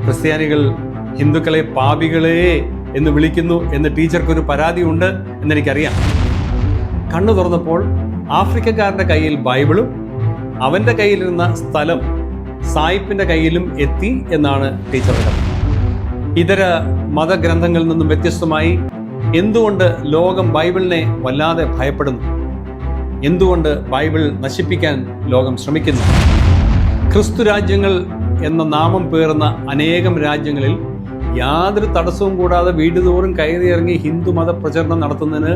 ക്രിസ്ത്യാനികൾ ഹിന്ദുക്കളെ പാപികളെ എന്ന് വിളിക്കുന്നു എന്ന് ടീച്ചർക്കൊരു പരാതിയുണ്ട് എന്നെനിക്കറിയാം. കണ്ണു തുറന്നപ്പോൾ ആഫ്രിക്കക്കാരൻ്റെ കയ്യിൽ ബൈബിളും അവൻ്റെ കയ്യിലിരുന്ന സ്ഥലം സായിപ്പിൻ്റെ കയ്യിലും എത്തി എന്നാണ് ടീച്ചറുടെ കഥ. ഇതര മതഗ്രന്ഥങ്ങളിൽ നിന്നും വ്യത്യസ്തമായി എന്തുകൊണ്ട് ലോകം ബൈബിളിനെ വല്ലാതെ ഭയപ്പെടുന്നു? എന്തുകൊണ്ട് ബൈബിൾ നശിപ്പിക്കാൻ ലോകം ശ്രമിക്കുന്നു? ക്രിസ്തു രാജ്യങ്ങൾ എന്ന നാമം പേറുന്ന അനേകം രാജ്യങ്ങളിൽ യാതൊരു തടസ്സവും കൂടാതെ വീടുതോറും കയറിയിറങ്ങി ഹിന്ദു മത പ്രചരണം നടത്തുന്നതിന്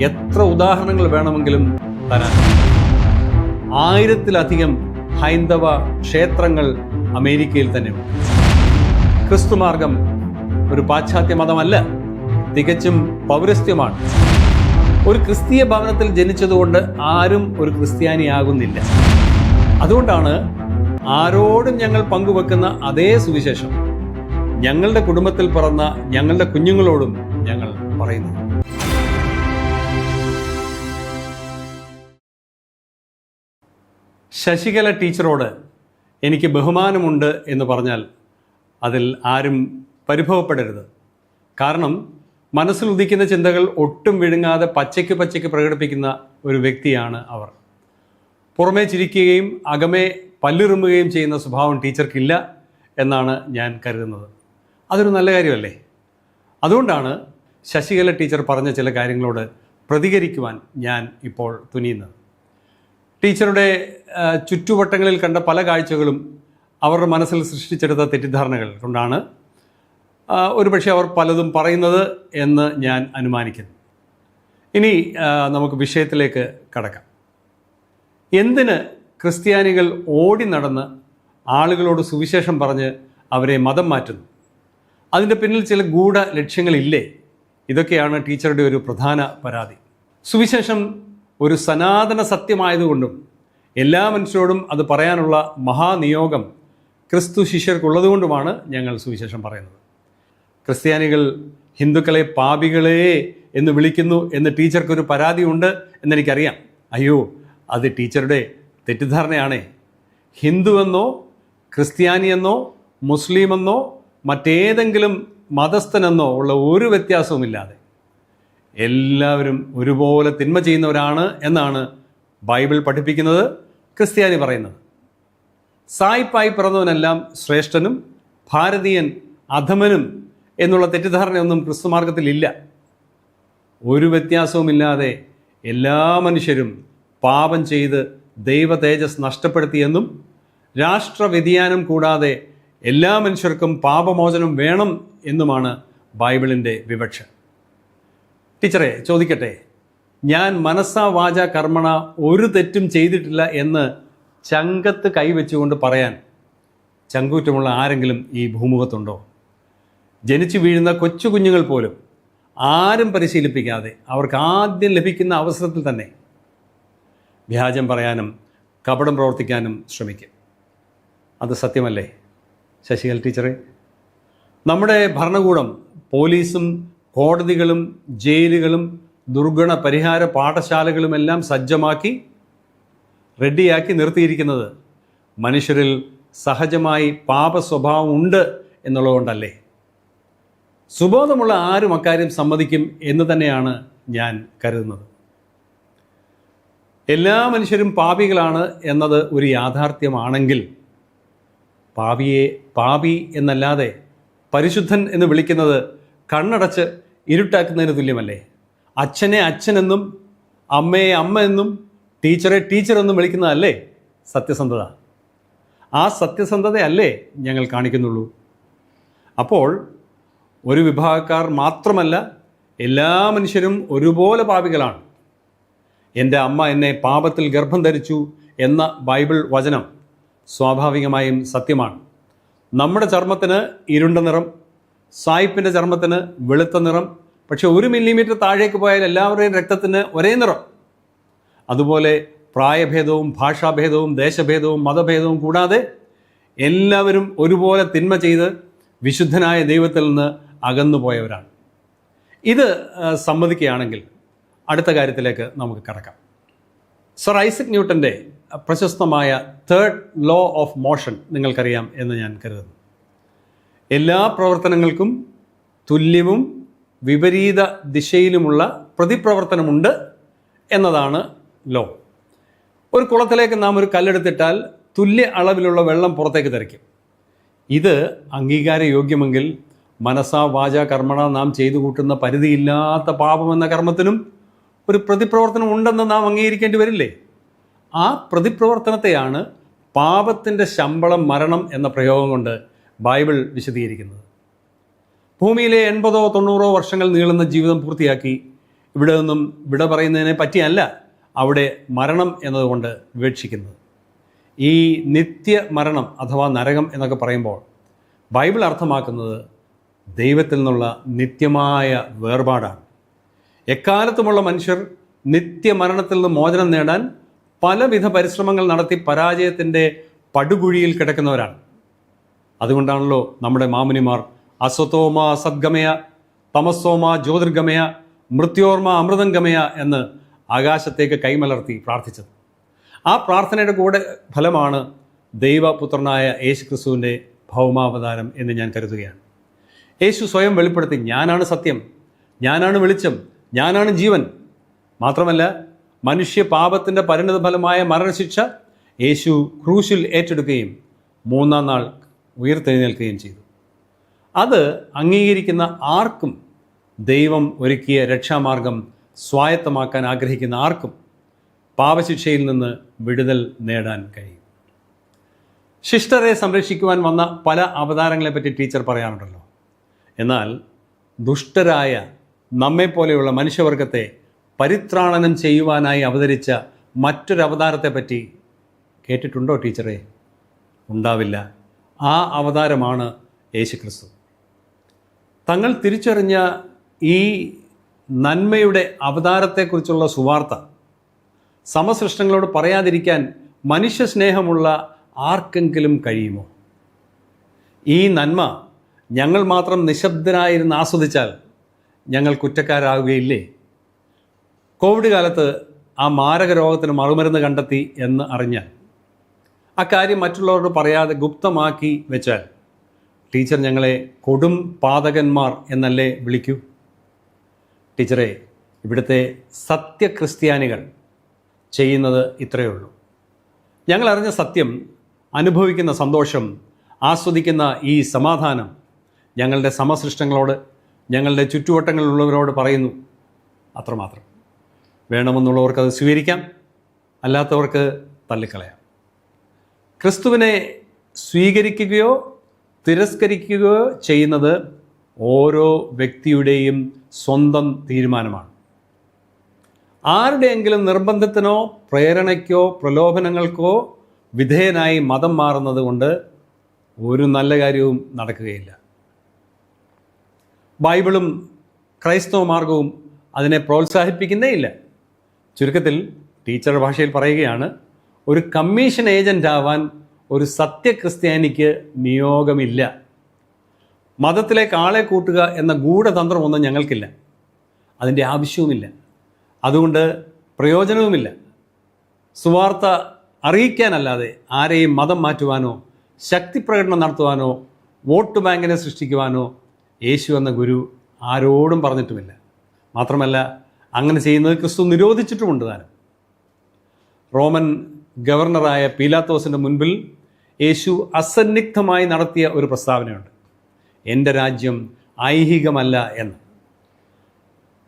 എത്ര ഉദാഹരണങ്ങൾ വേണമെങ്കിലും തരാൻ. 1000-ലധികം ഹൈന്ദവ ക്ഷേത്രങ്ങൾ അമേരിക്കയിൽ തന്നെയുണ്ട്. ക്രിസ്തുമാർഗം ഒരു പാശ്ചാത്യ മതമല്ല, തികച്ചും പൗരസ്ത്യമാണ്. ഒരു ക്രിസ്തീയ ഭവനത്തിൽ ജനിച്ചതുകൊണ്ട് ആരും ഒരു ക്രിസ്ത്യാനിയാകുന്നില്ല. അതുകൊണ്ടാണ് ആരോടും ഞങ്ങൾ പങ്കുവെക്കുന്ന അതേ സുവിശേഷം ഞങ്ങളുടെ കുടുംബത്തിൽ പിറന്ന ഞങ്ങളുടെ കുഞ്ഞുങ്ങളോടും ഞങ്ങൾ പറയുന്നു. ശശികല ടീച്ചറോട് എനിക്ക് ബഹുമാനമുണ്ട് എന്ന് പറഞ്ഞാൽ അതിൽ ആരും പരിഭവപ്പെടരുത്. കാരണം മനസ്സിൽ ഉദിക്കുന്ന ചിന്തകൾ ഒട്ടും വിഴുങ്ങാതെ പച്ചയ്ക്ക് പ്രകടിപ്പിക്കുന്ന ഒരു വ്യക്തിയാണ് അവർ. പുറമേ ചിരിക്കുകയും അകമേ പല്ലുറുമ്പുകയും ചെയ്യുന്ന സ്വഭാവം ടീച്ചർക്കില്ല എന്നാണ് ഞാൻ കരുതുന്നത്. അതൊരു നല്ല കാര്യമല്ലേ? അതുകൊണ്ടാണ് ശശികല ടീച്ചർ പറഞ്ഞ ചില കാര്യങ്ങളോട് പ്രതികരിക്കുവാൻ ഞാൻ ഇപ്പോൾ തുനിയുന്നത്. ടീച്ചറുടെ ചുറ്റുവട്ടങ്ങളിൽ കണ്ട പല കാഴ്ചകളും അവരുടെ മനസ്സിൽ സൃഷ്ടിച്ചെടുത്ത തെറ്റിദ്ധാരണകൾ കൊണ്ടാണ് ഒരുപക്ഷെ അവർ പലതും പറയുന്നത് എന്ന് ഞാൻ അനുമാനിക്കുന്നു. ഇനി നമുക്ക് വിഷയത്തിലേക്ക് കടക്കാം. എന്തിന് ക്രിസ്ത്യാനികൾ ഓടി നടന്ന് ആളുകളോട് സുവിശേഷം പറഞ്ഞ് അവരെ മതം മാറ്റുന്നു? അതിൻ്റെ പിന്നിൽ ചില ഗൂഢ ലക്ഷ്യങ്ങളില്ലേ? ഇതൊക്കെയാണ് ടീച്ചറുടെ ഒരു പ്രധാന പരാതി. സുവിശേഷം ഒരു സനാതന സത്യമായതുകൊണ്ടും എല്ലാ മനുഷ്യരോടും അത് പറയാനുള്ള മഹാനിയോഗം ക്രിസ്തു ശിഷ്യർക്കുള്ളതുകൊണ്ടുമാണ് ഞങ്ങൾ സുവിശേഷം പറയുന്നത്. ക്രിസ്ത്യാനികൾ ഹിന്ദുക്കളെ പാപികളെ എന്ന് വിളിക്കുന്നു എന്ന് ടീച്ചർക്കൊരു പരാതിയുണ്ട് എന്നെനിക്കറിയാം. അയ്യോ, അത് ടീച്ചറുടെ തെറ്റിദ്ധാരണയാണേ. ഹിന്ദുവെന്നോ ക്രിസ്ത്യാനിയെന്നോ മുസ്ലിമെന്നോ മറ്റേതെങ്കിലും മതസ്ഥനെന്നോ ഉള്ള ഒരു വ്യത്യാസവുമില്ലാതെ എല്ലാവരും ഒരുപോലെ തിന്മ ചെയ്യുന്നവരാണ് എന്നാണ് ബൈബിൾ പഠിപ്പിക്കുന്നത്, ക്രിസ്ത്യാനി പറയുന്നത്. സായിപ്പായി പിറന്നവനെല്ലാം ശ്രേഷ്ഠനും ഭാരതീയൻ അധമനും എന്നുള്ള തെറ്റിദ്ധാരണയൊന്നും ക്രിസ്തുമാർഗത്തിലില്ല. ഒരു വ്യത്യാസവുമില്ലാതെ എല്ലാ മനുഷ്യരും പാപം ചെയ്ത് ദൈവ തേജസ് നഷ്ടപ്പെടുത്തിയെന്നും രാഷ്ട്ര വ്യതിയാനം കൂടാതെ എല്ലാ മനുഷ്യർക്കും പാപമോചനം വേണം എന്നുമാണ് ബൈബിളിൻ്റെ വിവക്ഷ. ടീച്ചറെ ചോദിക്കട്ടെ, ഞാൻ മനസ്സാ വാച കർമ്മണ ഒരു തെറ്റും ചെയ്തിട്ടില്ല എന്ന് ചങ്കത്ത് കൈവച്ചുകൊണ്ട് പറയാൻ ചങ്കൂറ്റമുള്ള ആരെങ്കിലും ഈ ഭൂമുഖത്തുണ്ടോ? ജനിച്ചു വീഴുന്ന കൊച്ചു കുഞ്ഞുങ്ങൾ പോലും ആരും പരിശീലിപ്പിക്കാതെ അവർക്ക് ആദ്യം ലഭിക്കുന്ന അവസരത്തിൽ തന്നെ വ്യാജം പറയാനും കപടം പ്രവർത്തിക്കാനും ശ്രമിക്കും. അത് സത്യമല്ലേ ശശികല ടീച്ചറെ? നമ്മുടെ ഭരണകൂടം പോലീസും കോടതികളും ജയിലുകളും ദുർഗുണ പരിഹാര പാഠശാലകളുമെല്ലാം സജ്ജമാക്കി റെഡിയാക്കി നിർത്തിയിരിക്കുന്നത് മനുഷ്യരിൽ സഹജമായി പാപ സ്വഭാവം ഉണ്ട് എന്നുള്ളതുകൊണ്ടല്ലേ? സുബോധമുള്ള ആരും അക്കാര്യം സമ്മതിക്കും എന്ന് തന്നെയാണ് ഞാൻ കരുതുന്നത്. എല്ലാ മനുഷ്യരും പാപികളാണ് എന്നത് ഒരു യാഥാർത്ഥ്യമാണെങ്കിൽ പാപിയെ പാപി എന്നല്ലാതെ പരിശുദ്ധൻ എന്ന് വിളിക്കുന്നത് കണ്ണടച്ച് ഇരുട്ടാക്കുന്നതിന് തുല്യമല്ലേ? അച്ഛനെ അച്ഛനെന്നും അമ്മയെ അമ്മ എന്നും ടീച്ചറെ ടീച്ചർ എന്നും വിളിക്കുന്നതല്ലേ സത്യസന്ധത? ആ സത്യസന്ധതയല്ലേ ഞങ്ങൾ കാണിക്കുന്നുള്ളൂ? അപ്പോൾ ഒരു വിഭാഗക്കാർ മാത്രമല്ല, എല്ലാ മനുഷ്യരും ഒരുപോലെ പാപികളാണ്. എൻ്റെ അമ്മ എന്നെ പാപത്തിൽ ഗർഭം ധരിച്ചു എന്ന ബൈബിൾ വചനം സ്വാഭാവികമായും സത്യമാണ്. നമ്മുടെ ചർമ്മത്തിന് ഇരുണ്ട നിറം, സായിപ്പിൻ്റെ ചർമ്മത്തിന് വെളുത്ത നിറം, പക്ഷെ 1 മില്ലിമീറ്റർ താഴേക്ക് പോയാൽ എല്ലാവരുടെയും രക്തത്തിന് ഒരേ നിറം. അതുപോലെ പ്രായഭേദവും ഭാഷാഭേദവും ദേശഭേദവും മതഭേദവും കൂടാതെ എല്ലാവരും ഒരുപോലെ തിന്മ ചെയ്ത് വിശുദ്ധനായ ദൈവത്തിൽ നിന്ന് അകന്നുപോയവരാണ്. ഇത് സമ്മതിക്കുകയാണെങ്കിൽ അടുത്ത കാര്യത്തിലേക്ക് നമുക്ക് കടക്കാം. സർ ഐസക് ന്യൂട്ടൻ്റെ പ്രശസ്തമായ തേർഡ് ലോ ഓഫ് മോഷൻ നിങ്ങൾക്കറിയാം എന്ന് ഞാൻ കരുതുന്നു. എല്ലാ പ്രവർത്തനങ്ങൾക്കും തുല്യവും വിപരീത ദിശയിലുമുള്ള പ്രതിപ്രവർത്തനമുണ്ട് എന്നതാണ് ലോ. ഒരു കുളത്തിലേക്ക് നാം ഒരു കല്ലെടുത്തിട്ടാൽ തുല്യ അളവിലുള്ള വെള്ളം പുറത്തേക്ക് തെറിക്കും. ഇത് അംഗീകാരയോഗ്യമെങ്കിൽ മനസാ വാച കർമ്മണ നാം ചെയ്തു കൂട്ടുന്ന പരിധിയില്ലാത്ത പാപമെന്ന കർമ്മത്തിനും ഒരു പ്രതിപ്രവർത്തനം ഉണ്ടെന്ന് നാം അംഗീകരിക്കേണ്ടി വരില്ലേ? ആ പ്രതിപ്രവർത്തനത്തെയാണ് പാപത്തിൻ്റെ ശമ്പളം മരണം എന്ന പ്രയോഗം കൊണ്ട് ബൈബിൾ വിശദീകരിക്കുന്നത്. ഭൂമിയിലെ 80 or 90 വർഷങ്ങൾ നീളുന്ന ജീവിതം പൂർത്തിയാക്കി ഇവിടെ നിന്നും വിട പറയുന്നതിനെ പറ്റിയല്ല അവിടെ മരണം എന്നതുകൊണ്ട് വിവക്ഷിക്കുന്നത്. ഈ നിത്യ മരണം അഥവാ നരകം എന്നൊക്കെ പറയുമ്പോൾ ബൈബിൾ അർത്ഥമാക്കുന്നത് ദൈവത്തിൽ നിന്നുള്ള നിത്യമായ വേർപാടാണ്. എക്കാലത്തുമുള്ള മനുഷ്യർ നിത്യമരണത്തിൽ നിന്ന് മോചനം നേടാൻ പലവിധ പരിശ്രമങ്ങൾ നടത്തി പരാജയത്തിൻ്റെ പടുകുഴിയിൽ കിടക്കുന്നവരാണ്. അതുകൊണ്ടാണല്ലോ നമ്മുടെ മാമുനിമാർ അസതോമ സദ്ഗമയ, തമസോമ ജ്യോതിർഗമയ, മൃത്യോർമ അമൃതംഗമയ എന്ന് ആകാശത്തേക്ക് കൈമലർത്തി പ്രാർത്ഥിച്ചത്. ആ പ്രാർത്ഥനയുടെ കൂടെ ഫലമാണ് ദൈവപുത്രനായ യേശുക്രിസ്തുവിൻ്റെ ഭൗമാവതാരം എന്ന് ഞാൻ കരുതുകയാണ്. യേശു സ്വയം വെളിപ്പെടുത്തി, ഞാനാണ് സത്യം, ഞാനാണ് വെളിച്ചം, ഞാനാണ് ജീവൻ. മാത്രമല്ല മനുഷ്യ പാപത്തിൻ്റെ പരിണിത ഫലമായ മരണശിക്ഷ യേശു ക്രൂശിൽ ഏറ്റെടുക്കുകയും 3-ാം നാൾ ഉയർത്തെഴുന്നേൽക്കുകയും ചെയ്തു. അത് അംഗീകരിക്കുന്ന ആർക്കും ദൈവം ഒരുക്കിയ രക്ഷാമാർഗം സ്വായത്തമാക്കാൻ ആഗ്രഹിക്കുന്ന ആർക്കും പാപശിക്ഷയിൽ നിന്ന് വിടുതൽ നേടാൻ കഴിയും. ശിഷ്ടരെ സംരക്ഷിക്കുവാൻ വന്ന പല അവതാരങ്ങളെപ്പറ്റി ടീച്ചർ പറയാറുണ്ടല്ലോ. എന്നാൽ ദുഷ്ടരായ നമ്മെപ്പോലെയുള്ള മനുഷ്യവർഗത്തെ പരിത്രാണനം ചെയ്യുവാനായി അവതരിച്ച മറ്റൊരു അവതാരത്തെപ്പറ്റി കേട്ടിട്ടുണ്ടോ ടീച്ചറെ? ഉണ്ടാവില്ല. ആ അവതാരമാണ് യേശുക്രിസ്തു. തങ്ങൾ തിരിച്ചറിഞ്ഞ ഈ നന്മയുടെ അവതാരത്തെക്കുറിച്ചുള്ള സുവാർത്ത സമസൃഷ്ടങ്ങളോട് പറയാതിരിക്കാൻ മനുഷ്യ സ്നേഹമുള്ള ആർക്കെങ്കിലും കഴിയുമോ? ഈ നന്മ ഞങ്ങൾ മാത്രം നിശബ്ദരായിരുന്ന് ആസ്വദിച്ചാൽ ഞങ്ങൾ കുറ്റക്കാരാകുകയില്ലേ? കോവിഡ് കാലത്ത് ആ മാരക രോഗത്തിന് മറുമരുന്ന് കണ്ടെത്തി എന്ന് അറിഞ്ഞാൽ അക്കാര്യം മറ്റുള്ളവരോട് പറയാതെ ഗുപ്തമാക്കി വെച്ചാൽ ടീച്ചർ ഞങ്ങളെ കൊടും പാതകന്മാർ എന്നല്ലേ വിളിക്കൂ? ടീച്ചറെ, ഇവിടുത്തെ സത്യക്രിസ്ത്യാനികൾ ചെയ്യുന്നത് ഇത്രയേ ഉള്ളൂ. ഞങ്ങൾ അറിഞ്ഞ സത്യം, അനുഭവിക്കുന്ന സന്തോഷം, ആസ്വദിക്കുന്ന ഈ സമാധാനം ഞങ്ങളുടെ സമസൃഷ്ടങ്ങളോട്, ഞങ്ങളുടെ ചുറ്റുവട്ടങ്ങളിലുള്ളവരോട് പറയുന്നു. അത്രമാത്രം. വേണമെന്നുള്ളവർക്ക് അത് സ്വീകരിക്കാം, അല്ലാത്തവർക്ക് തള്ളിക്കളയാം. ക്രിസ്തുവിനെ സ്വീകരിക്കുകയോ തിരസ്കരിക്കുകയോ ചെയ്യുന്നത് ഓരോ വ്യക്തിയുടെയും സ്വന്തം തീരുമാനമാണ്. ആരുടെയെങ്കിലും നിർബന്ധത്തിനോ പ്രേരണയ്ക്കോ പ്രലോഭനങ്ങൾക്കോ വിധേയനായി മതം മാറുന്നത് കൊണ്ട് ഒരു നല്ല കാര്യവും നടക്കുകയില്ല. ബൈബിളും ക്രൈസ്തവ മാർഗവും അതിനെ പ്രോത്സാഹിപ്പിക്കുന്നേ ഇല്ല. ചുരുക്കത്തിൽ ടീച്ചറുടെ ഭാഷയിൽ പറയുകയാണ്, ഒരു കമ്മീഷൻ ഏജൻ്റ് ആവാൻ ഒരു സത്യക്രിസ്ത്യാനിക്ക് നിയോഗമില്ല. മതത്തിലേക്ക് ആളെ കൂട്ടുക എന്ന ഗൂഢതന്ത്രമൊന്നും ഞങ്ങൾക്കില്ല. അതിൻ്റെ ആവശ്യവുമില്ല. അതുകൊണ്ട് പ്രയോജനവുമില്ല. സുവാർത്ത അറിയിക്കാനല്ലാതെ ആരെയും മതം മാറ്റുവാനോ ശക്തിപ്രകടനം നടത്തുവാനോ വോട്ട് ബാങ്കിനെ സൃഷ്ടിക്കുവാനോ യേശു എന്ന ഗുരു ആരോടും പറഞ്ഞിട്ടുമില്ല. മാത്രമല്ല അങ്ങനെ ചെയ്യുന്നത് ക്രിസ്തു നിരോധിച്ചിട്ടുമുണ്ട് താനും. റോമൻ ഗവർണറായ പീലാത്തോസിൻ്റെ മുൻപിൽ യേശു അസന്നിഗ്ധമായി നടത്തിയ ഒരു പ്രസ്താവനയുണ്ട്, എൻ്റെ രാജ്യം ഐഹികമല്ല എന്ന്.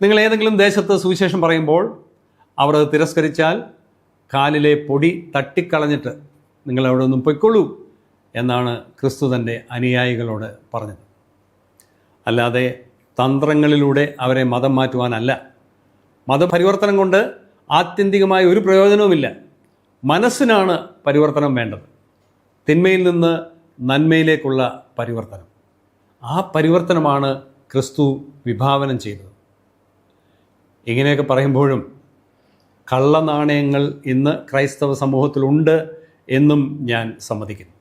നിങ്ങൾ ഏതെങ്കിലും ദേശത്ത് സുവിശേഷം പറയുമ്പോൾ അവർ അത് തിരസ്കരിച്ചാൽ കാലിലെ പൊടി തട്ടിക്കളഞ്ഞിട്ട് നിങ്ങൾ അവിടെ നിന്നും പൊയ്ക്കൊള്ളൂ എന്നാണ് ക്രിസ്തു തൻ്റെ അനുയായികളോട് പറഞ്ഞത്. അല്ലാതെ തന്ത്രങ്ങളിലൂടെ അവരെ മതം മാറ്റുവാനല്ല. മതപരിവർത്തനം കൊണ്ട് ആത്യന്തികമായ ഒരു പ്രയോജനവുമില്ല. മനസ്സിനാണ് പരിവർത്തനം വേണ്ടത്, തിന്മയിൽ നിന്ന് നന്മയിലേക്കുള്ള പരിവർത്തനം. ആ പരിവർത്തനമാണ് ക്രിസ്തു വിഭാവനം ചെയ്തത്. ഇങ്ങനെയൊക്കെ പറയുമ്പോഴും കള്ളനാണയങ്ങൾ ഇന്ന് ക്രൈസ്തവ സമൂഹത്തിലുണ്ട് എന്നും ഞാൻ സമ്മതിക്കുന്നു.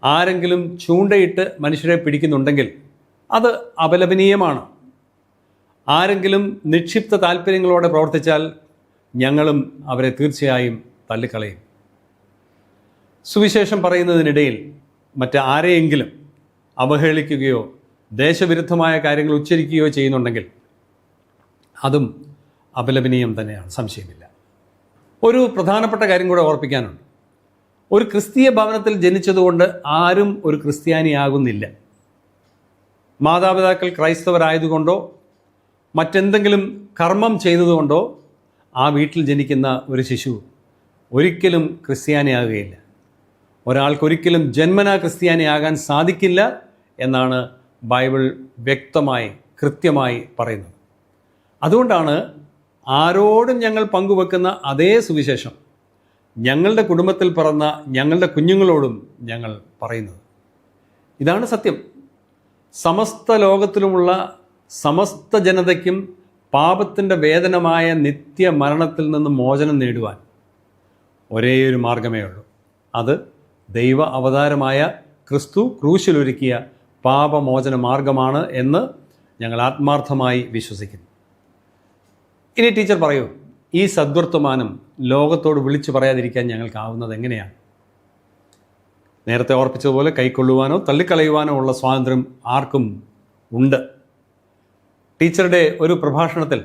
ആരെങ്കിലും ചൂണ്ടയിട്ട് മനുഷ്യരെ പിടിക്കുന്നുണ്ടെങ്കിൽ അത് അപലപനീയമാണ്. ആരെങ്കിലും നിക്ഷിപ്ത താല്പര്യങ്ങളോടെ പ്രവർത്തിച്ചാൽ ഞങ്ങളും അവരെ തീർച്ചയായും തള്ളിക്കളയും. സുവിശേഷം പറയുന്നതിനിടയിൽ മറ്റാരെയെങ്കിലും അവഹേളിക്കുകയോ ദേശവിരുദ്ധമായ കാര്യങ്ങൾ ഉച്ചരിക്കുകയോ ചെയ്യുന്നുണ്ടെങ്കിൽ അതും അപലപനീയം തന്നെയാണ്, സംശയമില്ല. ഒരു പ്രധാനപ്പെട്ട കാര്യം കൂടെ ഓർപ്പിക്കാനുണ്ട്. ഒരു ക്രിസ്തീയ ഭവനത്തിൽ ജനിച്ചതുകൊണ്ട് ആരും ഒരു ക്രിസ്ത്യാനിയാകുന്നില്ല. മാതാപിതാക്കൾ ക്രൈസ്തവരായതുകൊണ്ടോ മറ്റെന്തെങ്കിലും കർമ്മം ചെയ്തതുകൊണ്ടോ ആ വീട്ടിൽ ജനിക്കുന്ന ഒരു ശിശു ഒരിക്കലും ക്രിസ്ത്യാനിയാകുകയില്ല. ഒരാൾക്കൊരിക്കലും ജന്മനാ ക്രിസ്ത്യാനിയാകാൻ സാധിക്കില്ല എന്നാണ് ബൈബിൾ വ്യക്തമായി കൃത്യമായി പറയുന്നത്. അതുകൊണ്ടാണ് ആരോടും ഞങ്ങൾ പങ്കുവെക്കുന്ന അതേ സുവിശേഷം ഞങ്ങളുടെ കുടുംബത്തിൽ പിറന്ന ഞങ്ങളുടെ കുഞ്ഞുങ്ങളോടും ഞങ്ങൾ പറയുന്നത്. ഇതാണ് സത്യം. സമസ്ത ലോകത്തിലുമുള്ള സമസ്ത ജനതയ്ക്കും പാപത്തിൻ്റെ വേദനമായ നിത്യമരണത്തിൽ നിന്ന് മോചനം നേടുവാൻ ഒരേയൊരു മാർഗമേ ഉള്ളൂ. അത് ദൈവ അവതാരമായ ക്രിസ്തു ക്രൂശിലൊരുക്കിയ പാപമോചന മാർഗമാണ് എന്ന് ഞങ്ങൾ ആത്മാർത്ഥമായി വിശ്വസിക്കുന്നു. ഇനി ടീച്ചർ പറയൂ, ഈ സദ്വർത്തമാനം ലോകത്തോട് വിളിച്ചു പറയാതിരിക്കാൻ ഞങ്ങൾക്കാവുന്നത് എങ്ങനെയാണ്? നേരത്തെ ഓർപ്പിച്ചതുപോലെ കൈക്കൊള്ളുവാനോ തള്ളിക്കളയുവാനോ ഉള്ള സ്വാതന്ത്ര്യം ആർക്കും ഉണ്ട്. ടീച്ചറുടെ ഒരു പ്രഭാഷണത്തിൽ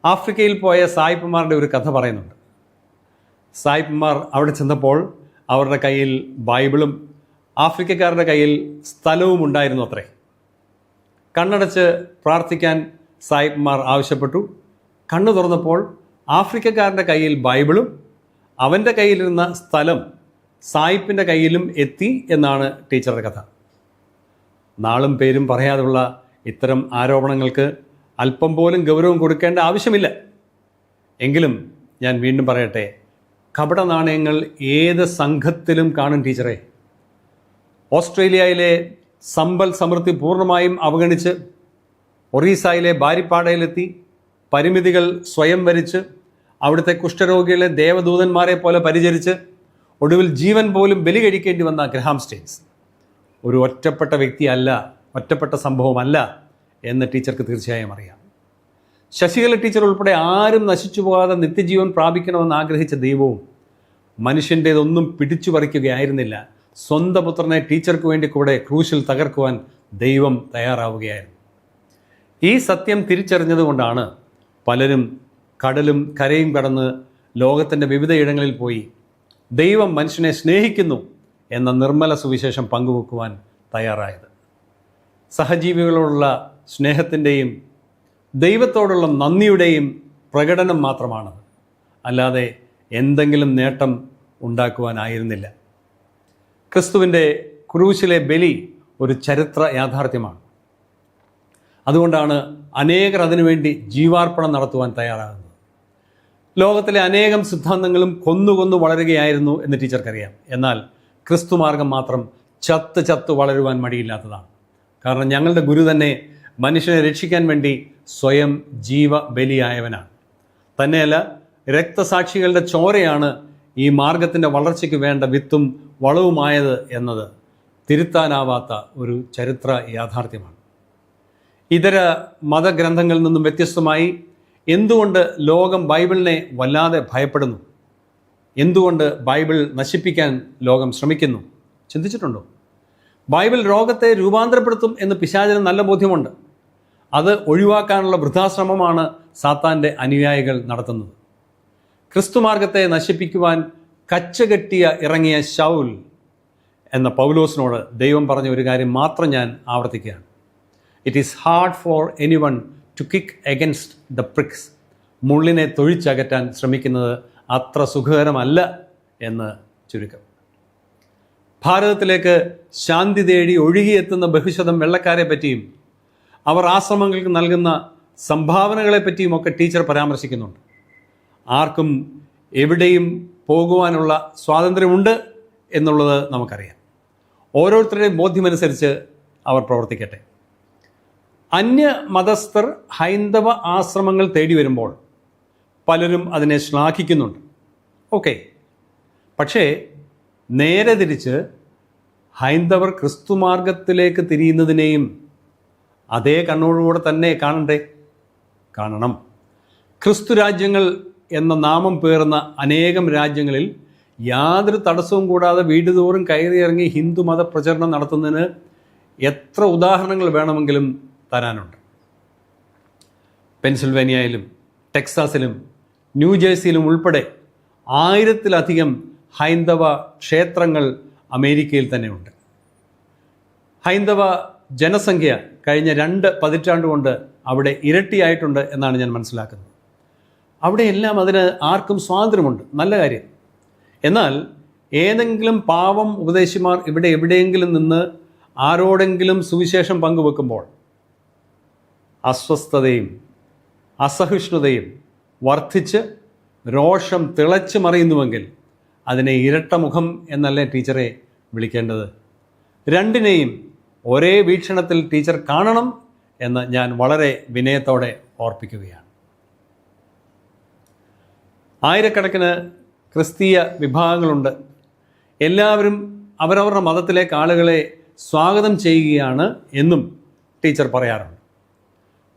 ആഫ്രിക്കയിൽ പോയ സായിപ്പന്മാരുടെ ഒരു കഥ പറയുന്നുണ്ട്. സായിപ്പന്മാർ അവിടെ ചെന്നപ്പോൾ അവരുടെ കയ്യിൽ ബൈബിളും ആഫ്രിക്കക്കാരുടെ കയ്യിൽ സ്ഥലവും ഉണ്ടായിരുന്നു അത്രേ. കണ്ണടച്ച് പ്രാർത്ഥിക്കാൻ സായിപ്പന്മാർ ആവശ്യപ്പെട്ടു. കണ്ണു തുറന്നപ്പോൾ ആഫ്രിക്കക്കാരൻ്റെ കയ്യിൽ ബൈബിളും അവൻ്റെ കയ്യിലിരുന്ന സ്ഥലം സായിപ്പിൻ്റെ കയ്യിലും എത്തി എന്നാണ് ടീച്ചറുടെ കഥ. നാളും പേരും പറയാതുള്ള ഇത്തരം ആരോപണങ്ങൾക്ക് അല്പം പോലും ഗൗരവം കൊടുക്കേണ്ട ആവശ്യമില്ല. എങ്കിലും ഞാൻ വീണ്ടും പറയട്ടെ, കപട നാണയങ്ങൾ ഏത് സംഘത്തിലും കാണും ടീച്ചറെ. ഓസ്ട്രേലിയയിലെ സമ്പൽ സമൃദ്ധി പൂർണ്ണമായും അവഗണിച്ച് ഒറീസയിലെ ബാരിപ്പാടയിലെത്തി പരിമിതികൾ സ്വയം വരിച്ച് അവിടുത്തെ കുഷ്ഠരോഗികളെ ദേവദൂതന്മാരെ പോലെ പരിചരിച്ച് ഒടുവിൽ ജീവൻ പോലും ബലി കഴിക്കേണ്ടി വന്ന ഗ്രഹാം സ്റ്റെയിൻസ് ഒരു ഒറ്റപ്പെട്ട വ്യക്തിയല്ല, ഒറ്റപ്പെട്ട സംഭവമല്ല എന്ന് ടീച്ചർക്ക് തീർച്ചയായും അറിയാം. ശശികല ടീച്ചർ ഉൾപ്പെടെ ആരും നശിച്ചു പോകാതെ നിത്യജീവൻ പ്രാപിക്കണമെന്ന് ആഗ്രഹിച്ച ദൈവവും മനുഷ്യൻ്റേതൊന്നും പിടിച്ചു പറിക്കുകയായിരുന്നില്ല. സ്വന്തം പുത്രനെ ടീച്ചർക്ക് വേണ്ടി കൂടെ ക്രൂശിൽ തകർക്കുവാൻ ദൈവം തയ്യാറാവുകയായിരുന്നു. ഈ സത്യം തിരിച്ചറിഞ്ഞതുകൊണ്ടാണ് പലരും കടലും കരയും കടന്ന് ലോകത്തിൻ്റെ വിവിധയിടങ്ങളിൽ പോയി ദൈവം മനുഷ്യനെ സ്നേഹിക്കുന്നു എന്ന നിർമ്മല സുവിശേഷം പങ്കുവെക്കുവാൻ തയ്യാറായത്. സഹജീവികളോടുള്ള സ്നേഹത്തിൻ്റെയും ദൈവത്തോടുള്ള നന്ദിയുടെയും പ്രകടനം മാത്രമാണത്, അല്ലാതെ എന്തെങ്കിലും നേട്ടം ഉണ്ടാക്കുവാനായിരുന്നില്ല. ക്രിസ്തുവിൻ്റെ ക്രൂശിലെ ബലി ഒരു ചരിത്ര യാഥാർത്ഥ്യമാണ്. അതുകൊണ്ടാണ് അനേകർ അതിനുവേണ്ടി ജീവാർപ്പണം നടത്തുവാൻ തയ്യാറാകുന്നത്. ലോകത്തിലെ അനേകം സിദ്ധാന്തങ്ങളും കൊന്നു വളരുകയായിരുന്നു എന്ന് ടീച്ചർക്കറിയാം. എന്നാൽ ക്രിസ്തുമാർഗം മാത്രം ചത്ത് വളരുവാൻ മടിയില്ലാത്തതാണ്. കാരണം ഞങ്ങളുടെ ഗുരു തന്നെ മനുഷ്യനെ രക്ഷിക്കാൻ വേണ്ടി സ്വയം ജീവ ബലിയായവനാണ്. തന്നെയല്ല, രക്തസാക്ഷികളുടെ ചോരയാണ് ഈ മാർഗത്തിൻ്റെ വളർച്ചയ്ക്ക് വേണ്ട വിത്തും വളവുമായത് എന്നത് തിരുത്താനാവാത്ത ഒരു ചരിത്ര യാഥാർത്ഥ്യമാണ്. ഇതര മതഗ്രന്ഥങ്ങളിൽ നിന്നും വ്യത്യസ്തമായി എന്തുകൊണ്ട് ലോകം ബൈബിളിനെ വല്ലാതെ ഭയപ്പെടുന്നു? എന്തുകൊണ്ട് ബൈബിൾ നശിപ്പിക്കാൻ ലോകം ശ്രമിക്കുന്നു? ചിന്തിച്ചിട്ടുണ്ടോ? ബൈബിൾ രോഗത്തെ രൂപാന്തരപ്പെടുത്തും എന്ന് പിശാചിന് നല്ല ബോധ്യമുണ്ട്. അത് ഒഴിവാക്കാനുള്ള വൃഥാശ്രമമാണ് സാത്താൻ്റെ അനുയായികൾ നടത്തുന്നത്. ക്രിസ്തുമാർഗത്തെ നശിപ്പിക്കുവാൻ കച്ചകെട്ടിയ ഇറങ്ങിയ ശൗൽ എന്ന പൗലോസിനോട് ദൈവം പറഞ്ഞ ഒരു കാര്യം മാത്രം ഞാൻ ആവർത്തിക്കുകയാണ്. It is hard for anyone to kick against the pricks. മുള്ളിനെ തൊഴിച്ചകറ്റാൻ ശ്രമിക്കുന്നത് അത്ര സുഖകരമല്ല എന്ന് ചുരുക്കം. ഭാരതത്തിലേക്ക് ശാന്തി തേടി ഒഴുകിയെത്തുന്ന ബഹുശതം വെള്ളക്കാരെ പറ്റിയും അവർ ആശ്രമങ്ങൾക്ക് നൽകുന്ന സംഭാവനകളെ പറ്റിയുമൊക്കെ ടീച്ചർ പരാമർശിക്കുന്നുണ്ട്. ആർക്കും എവിടെയും പോകുവാനുള്ള സ്വാതന്ത്ര്യമുണ്ട് എന്നുള്ളത് നമുക്കറിയാം. ഓരോരുത്തരുടെയും ബോധ്യമനുസരിച്ച് അവർ പ്രവർത്തിക്കട്ടെ. അന്യ മതസ്ഥർ ഹൈന്ദവ ആശ്രമങ്ങൾ തേടി വരുമ്പോൾ പലരും അതിനെ ശ്ലാഘിക്കുന്നുണ്ട്. ഓക്കെ, പക്ഷേ നേരെ തിരിച്ച് ഹൈന്ദവർ ക്രിസ്തുമാർഗത്തിലേക്ക് തിരിയുന്നതിനെയും അതേ കണ്ണോടുകൂടെ തന്നെ കാണണം. ക്രിസ്തു രാജ്യങ്ങൾ എന്ന നാമം പേറുന്ന അനേകം രാജ്യങ്ങളിൽ യാതൊരു തടസ്സവും കൂടാതെ വീടുതോറും കയറിയിറങ്ങി ഹിന്ദു മത പ്രചരണം നടത്തുന്നതിന് എത്ര ഉദാഹരണങ്ങൾ വേണമെങ്കിലും തരാനുണ്ട്. പെൻസിൽവേനിയയിലും ടെക്സാസിലും ന്യൂജേഴ്സിയിലും ഉൾപ്പെടെ 1000-ലധികം ഹൈന്ദവ ക്ഷേത്രങ്ങൾ അമേരിക്കയിൽ തന്നെയുണ്ട്. ഹൈന്ദവ ജനസംഖ്യ കഴിഞ്ഞ 2 പതിറ്റാണ്ട് കൊണ്ട് അവിടെ ഇരട്ടിയായിട്ടുണ്ട് എന്നാണ് ഞാൻ മനസ്സിലാക്കുന്നത്. അവിടെയെല്ലാം അതിന് ആർക്കും സ്വാതന്ത്ര്യമുണ്ട്, നല്ല കാര്യം. എന്നാൽ ഏതെങ്കിലും പാവം ഉപദേശിമാർ ഇവിടെ എവിടെയെങ്കിലും നിന്ന് ആരോടെങ്കിലും സുവിശേഷം പങ്കുവെക്കുമ്പോൾ അസ്വസ്ഥതയും അസഹിഷ്ണുതയും വർദ്ധിച്ച് രോഷം തിളച്ചു മറിയുന്നുവെങ്കിൽ അതിനെ ഇരട്ടമുഖം എന്നല്ലേ ടീച്ചറെ വിളിക്കേണ്ടത്? രണ്ടിനെയും ഒരേ വീക്ഷണത്തിൽ ടീച്ചർ കാണണം എന്ന് ഞാൻ വളരെ വിനയത്തോടെ ഓർപ്പിക്കുകയാണ്. ആയിരക്കണക്കിന് ക്രിസ്തീയ വിഭാഗങ്ങളുണ്ട്. എല്ലാവരും അവരവരുടെ മതത്തിലേക്ക് ആളുകളെ സ്വാഗതം ചെയ്യുകയാണ് എന്നും ടീച്ചർ പറയാറുണ്ട്.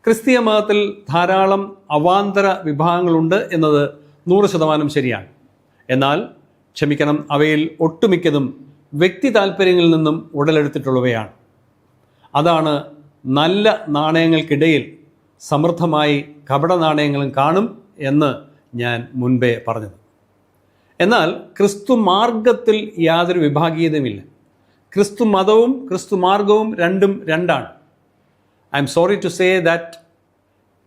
ക്രിസ്തീയ മതത്തിൽ ധാരാളം അവാന്തര വിഭാഗങ്ങളുണ്ട് എന്നത് 100% ശരിയാണ്. എന്നാൽ ക്ഷമിക്കണം, അവയിൽ ഒട്ടുമിക്കതും വ്യക്തി താല്പര്യങ്ങളിൽ നിന്നും ഉടലെടുത്തിട്ടുള്ളവയാണ്. അതാണ് നല്ല നാണയങ്ങൾക്കിടയിൽ സമൃദ്ധമായി കപട നാണയങ്ങളും കാണും എന്ന് ഞാൻ മുൻപേ പറഞ്ഞത്. എന്നാൽ ക്രിസ്തു മാർഗത്തിൽ യാതൊരു വിഭാഗീയതയുമില്ല. ക്രിസ്തു മതവും ക്രിസ്തു മാർഗവും രണ്ടും രണ്ടാണ്. I'm sorry to say that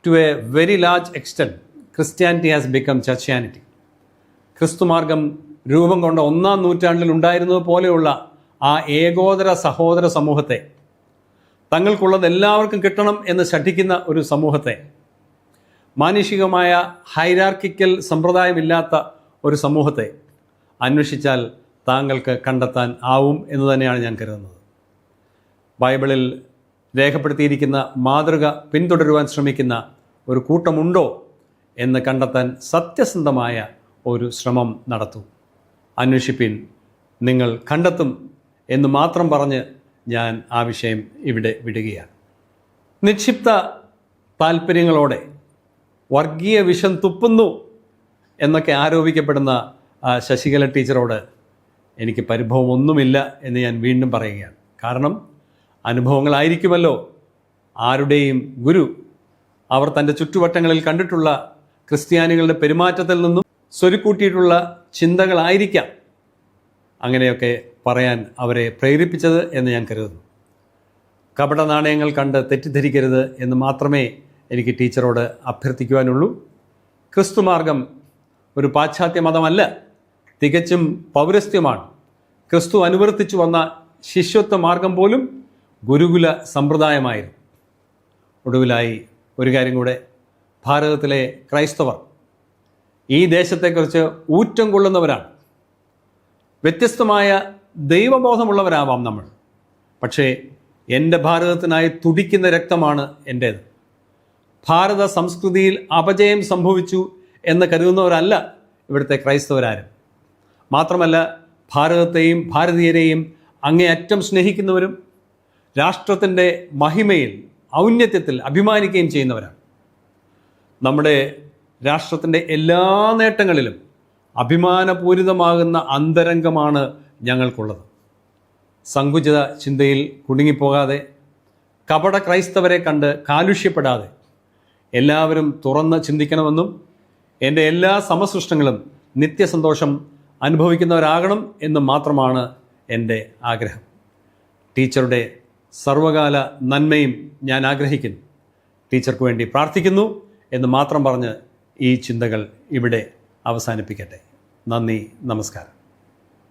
to a very large extent Christianity has become churchianity. ക്രിസ്തുമാർഗം രൂപം കൊണ്ട 1-ാം നൂറ്റാണ്ടിൽ ഉണ്ടായിരുന്നത് പോലെയുള്ള ആ ഏകോദര സഹോദര സമൂഹത്തെ, തങ്ങൾക്കുള്ളത് എല്ലാവർക്കും കിട്ടണം എന്ന് ശഠിക്കുന്ന ഒരു സമൂഹത്തെ, മാനുഷികമായ ഹൈരാർക്കിക്കൽ സമ്പ്രദായമില്ലാത്ത ഒരു സമൂഹത്തെ അന്വേഷിച്ചാൽ താങ്കൾക്ക് കണ്ടെത്താൻ ആവും എന്ന് തന്നെയാണ് ഞാൻ കരുതുന്നത്. ബൈബിളിൽ രേഖപ്പെടുത്തിയിരിക്കുന്ന മാതൃക പിന്തുടരുവാൻ ശ്രമിക്കുന്ന ഒരു കൂട്ടമുണ്ടോ എന്ന് കണ്ടെത്താൻ സത്യസന്ധമായ ഒരു ശ്രമം നടത്തൂ. അന്വേഷിപ്പിൻ, നിങ്ങൾ കണ്ടെത്തും എന്ന് മാത്രം പറഞ്ഞ് ഞാൻ ആ വിഷയം ഇവിടെ വിടുകയാണ്. നിക്ഷിപ്ത താല്പര്യങ്ങളോടെ വർഗീയ വിഷം തുപ്പുന്നു എന്നൊക്കെ ആരോപിക്കപ്പെടുന്ന ശശികല ടീച്ചറോട് എനിക്ക് പരിഭവമൊന്നുമില്ല എന്ന് ഞാൻ വീണ്ടും പറയുകയാണ്. കാരണം അനുഭവങ്ങളായിരിക്കുമല്ലോ ആരുടെയും ഗുരു. അവർ തൻ്റെ ചുറ്റുവട്ടങ്ങളിൽ കണ്ടിട്ടുള്ള ക്രിസ്ത്യാനികളുടെ പെരുമാറ്റത്തിൽ നിന്നും സ്വരുക്കൂട്ടിയിട്ടുള്ള ചിന്തകളായിരിക്കാം അങ്ങനെയൊക്കെ പറയാൻ അവരെ പ്രേരിപ്പിച്ചത് എന്ന് ഞാൻ കരുതുന്നു. കപട നാണയങ്ങൾ കണ്ട് തെറ്റിദ്ധരിക്കരുത് എന്ന് മാത്രമേ എനിക്ക് ടീച്ചറോട് അഭ്യർത്ഥിക്കുവാനുള്ളൂ. ക്രിസ്തുമാർഗം ഒരു പാശ്ചാത്യ മതമല്ല, തികച്ചും പൗരസ്ത്യമാണ്. ക്രിസ്തു അനുവർത്തിച്ചു വന്ന ശിഷ്യത്വ മാർഗം പോലും ഗുരുകുല സമ്പ്രദായമായിരുന്നു. ഒടുവിലായി ഒരു കാര്യം കൂടെ, ഭാരതത്തിലെ ക്രൈസ്തവർ ഈ ദേശത്തെക്കുറിച്ച് ഊറ്റം കൊള്ളുന്നവരാണ്. വ്യത്യസ്തമായ ദൈവബോധമുള്ളവരാവാം നമ്മൾ, പക്ഷേ എൻ്റെ ഭാരതത്തിനായി തുടിക്കുന്ന രക്തമാണ് എൻ്റേത്. ഭാരത സംസ്കൃതിയിൽ അപജയം സംഭവിച്ചു എന്ന് കരുതുന്നവരല്ല ഇവിടുത്തെ ക്രൈസ്തവരാരും. മാത്രമല്ല, ഭാരതത്തെയും ഭാരതീയരെയും അങ്ങേയറ്റം സ്നേഹിക്കുന്നവരും രാഷ്ട്രത്തിൻ്റെ മഹിമയിൽ ഔന്നത്യത്തിൽ അഭിമാനിക്കുകയും ചെയ്യുന്നവരാണ്. നമ്മുടെ രാഷ്ട്രത്തിൻ്റെ എല്ലാ നേട്ടങ്ങളിലും അഭിമാനപൂരിതമാകുന്ന അന്തരംഗമാണ് ഞങ്ങൾക്കുള്ളത്. സങ്കുചിത ചിന്തയിൽ കുടുങ്ങിപ്പോകാതെ, കപട ക്രൈസ്തവരെ കണ്ട് കാലുഷ്യപ്പെടാതെ എല്ലാവരും തുറന്ന് ചിന്തിക്കണമെന്നും എൻ്റെ എല്ലാ സമസൃഷ്ടങ്ങളും നിത്യസന്തോഷം അനുഭവിക്കുന്നവരാകണം എന്ന് മാത്രമാണ് എൻ്റെ ആഗ്രഹം. ടീച്ചറുടെ സർവകാല നന്മയും ഞാൻ ആഗ്രഹിക്കുന്നു. ടീച്ചർക്ക് വേണ്ടി പ്രാർത്ഥിക്കുന്നു എന്ന് മാത്രം പറഞ്ഞ് ഈ ചിന്തകൾ ഇവിടെ അവസാനിപ്പിക്കട്ടെ. നന്ദി, നമസ്കാരം.